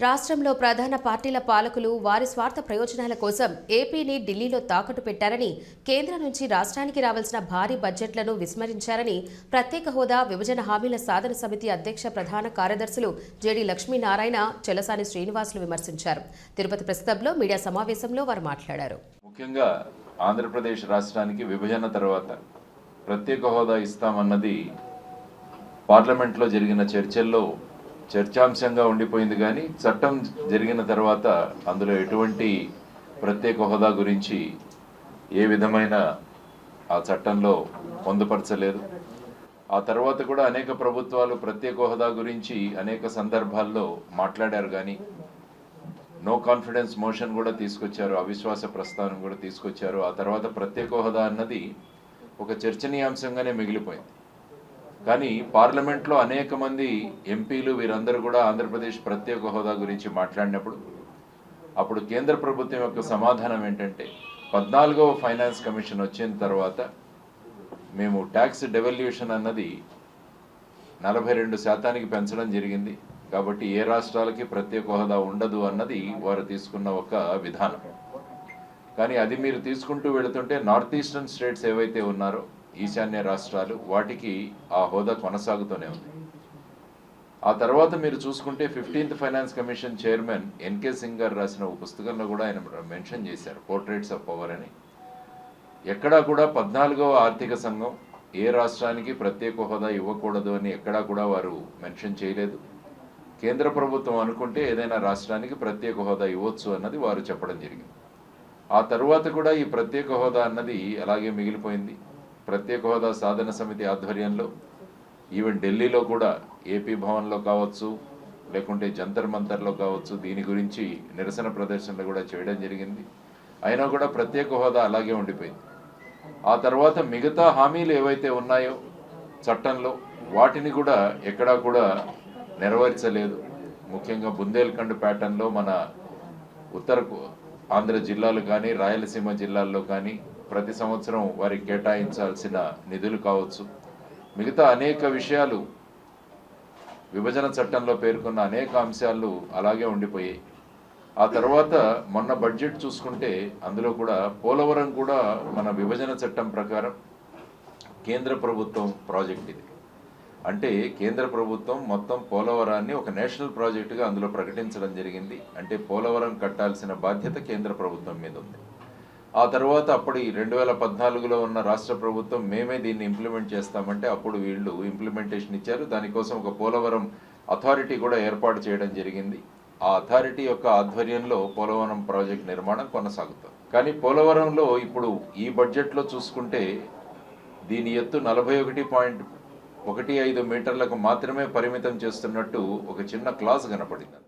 రాష్ట్రంలో ప్రధాన పార్టీల పాలకులు వారి స్వార్థ ప్రయోజనాల కోసం ఏపీని ఢిల్లీలో తాకట్టు పెట్టారని, కేంద్రం నుంచి రాష్ట్రానికి రావాల్సిన భారీ బడ్జెట్లను విస్మరించారని ప్రత్యేక హోదా విభజన హామీల సాధన సమితి అధ్యక్ష ప్రధాన కార్యదర్శులు జేడీ లక్ష్మీనారాయణ, చెలసాని శ్రీనివాసులు విమర్శించారు. తిరుపతి ప్రెస్ క్లబ్లో మీడియా సమావేశంలో వారు మాట్లాడారు. ముఖ్యంగా ఆంధ్రప్రదేశ్ రాష్ట్రానికి విభజన తర్వాత ప్రత్యేక హోదా ఇస్తామన్నది పార్లమెంట్లో జరిగిన చర్చల్లో చర్చాంశంగా ఉండిపోయింది. కానీ చట్టం జరిగిన తర్వాత అందులో ఎటువంటి ప్రత్యేక హోదా గురించి ఏ విధమైన ఆ చట్టంలో పొందుపరచలేదు. ఆ తర్వాత కూడా అనేక ప్రభుత్వాలు ప్రత్యేక హోదా గురించి అనేక సందర్భాల్లో మాట్లాడారు. కానీ నో కాన్ఫిడెన్స్ మోషన్ కూడా తీసుకొచ్చారు, అవిశ్వాస ప్రస్తావన కూడా తీసుకొచ్చారు. ఆ తర్వాత ప్రత్యేక హోదా అన్నది ఒక చర్చనీయాంశంగానే మిగిలిపోయింది. కానీ పార్లమెంట్లో అనేక మంది ఎంపీలు వీరందరూ కూడా ఆంధ్రప్రదేశ్ ప్రత్యేక హోదా గురించి మాట్లాడినప్పుడు అప్పుడు కేంద్ర ప్రభుత్వం యొక్క సమాధానం ఏంటంటే, 14వ ఫైనాన్స్ కమిషన్ వచ్చిన తర్వాత మేము ట్యాక్స్ డెవల్యూషన్ అన్నది 42% పెంచడం జరిగింది, కాబట్టి ఏ రాష్ట్రాలకి ప్రత్యేక హోదా ఉండదు అన్నది వారు తీసుకున్న ఒక విధానం. కానీ అది మీరు తీసుకుంటూ వెళుతుంటే నార్త్ ఈస్టర్న్ స్టేట్స్ ఏవైతే ఉన్నారో, ఈశాన్య రాష్ట్రాలు, వాటికి ఆ హోదా కొనసాగుతూనే ఉంది. ఆ తర్వాత మీరు చూసుకుంటే 15th finance commission chairman NK Singh గారు రాసిన ఒక పుస్తకంలో కూడా ఆయన మెన్షన్ చేశారు, పోర్ట్రేట్స్ ఆఫ్ పవర్ అని. ఎక్కడా కూడా 14వ ఆర్థిక సంఘం ఏ రాష్ట్రానికి ప్రత్యేక హోదా ఇవ్వకూడదు అని ఎక్కడా కూడా వారు మెన్షన్ చేయలేదు. కేంద్ర ప్రభుత్వం అనుకుంటే ఏదైనా రాష్ట్రానికి ప్రత్యేక హోదా ఇవ్వచ్చు అన్నది వారు చెప్పడం జరిగింది. ఆ తరువాత కూడా ఈ ప్రత్యేక హోదా అన్నది అలాగే మిగిలిపోయింది. ప్రత్యేక హోదా సాధన సమితి ఆధ్వర్యంలో ఈవెన్ ఢిల్లీలో కూడా ఏపీ భవన్లో కావచ్చు, లేకుంటే జంతర్ మంతర్లో కావచ్చు, దీని గురించి నిరసన ప్రదర్శనలు కూడా చేయడం జరిగింది. అయినా కూడా ప్రత్యేక హోదా అలాగే ఉండిపోయింది. ఆ తర్వాత మిగతా హామీలు ఏవైతే ఉన్నాయో చట్టంలో, వాటిని కూడా ఎక్కడా కూడా నెరవేర్చలేదు. ముఖ్యంగా బుందేల్ఖండ్ ప్యాటర్న్లో మన ఉత్తర ఆంధ్ర జిల్లాలు కానీ రాయలసీమ జిల్లాల్లో కానీ ప్రతి సంవత్సరం వారికి కేటాయించాల్సిన నిధులు కావచ్చు, మిగతా అనేక విషయాలు విభజన చట్టంలో పేర్కొన్న అనేక అంశాలు అలాగే ఉండిపోయాయి. ఆ తర్వాత మొన్న బడ్జెట్ చూసుకుంటే అందులో కూడా పోలవరం కూడా మన విభజన చట్టం ప్రకారం కేంద్ర ప్రభుత్వం ప్రాజెక్ట్ ఇది. అంటే కేంద్ర ప్రభుత్వం మొత్తం పోలవరాన్ని ఒక నేషనల్ ప్రాజెక్టుగా అందులో ప్రకటించడం జరిగింది. అంటే పోలవరం కట్టాల్సిన బాధ్యత కేంద్ర ప్రభుత్వం మీద ఉంది. ఆ తర్వాత అప్పుడు 2014లో ఉన్న రాష్ట్ర ప్రభుత్వం మేమే దీన్ని ఇంప్లిమెంట్ చేస్తామంటే అప్పుడు వీళ్ళు ఇంప్లిమెంటేషన్ ఇచ్చారు. దానికోసం ఒక పోలవరం అథారిటీ కూడా ఏర్పాటు చేయడం జరిగింది. ఆ అథారిటీ యొక్క ఆధ్వర్యంలో పోలవరం ప్రాజెక్ట్ నిర్మాణం కొనసాగుతుంది. కానీ పోలవరంలో ఇప్పుడు ఈ బడ్జెట్లో చూసుకుంటే దీని ఎత్తు 41.15 మీటర్లకు మాత్రమే పరిమితం చేస్తున్నట్టు ఒక చిన్న క్లాస్ కనపడింది.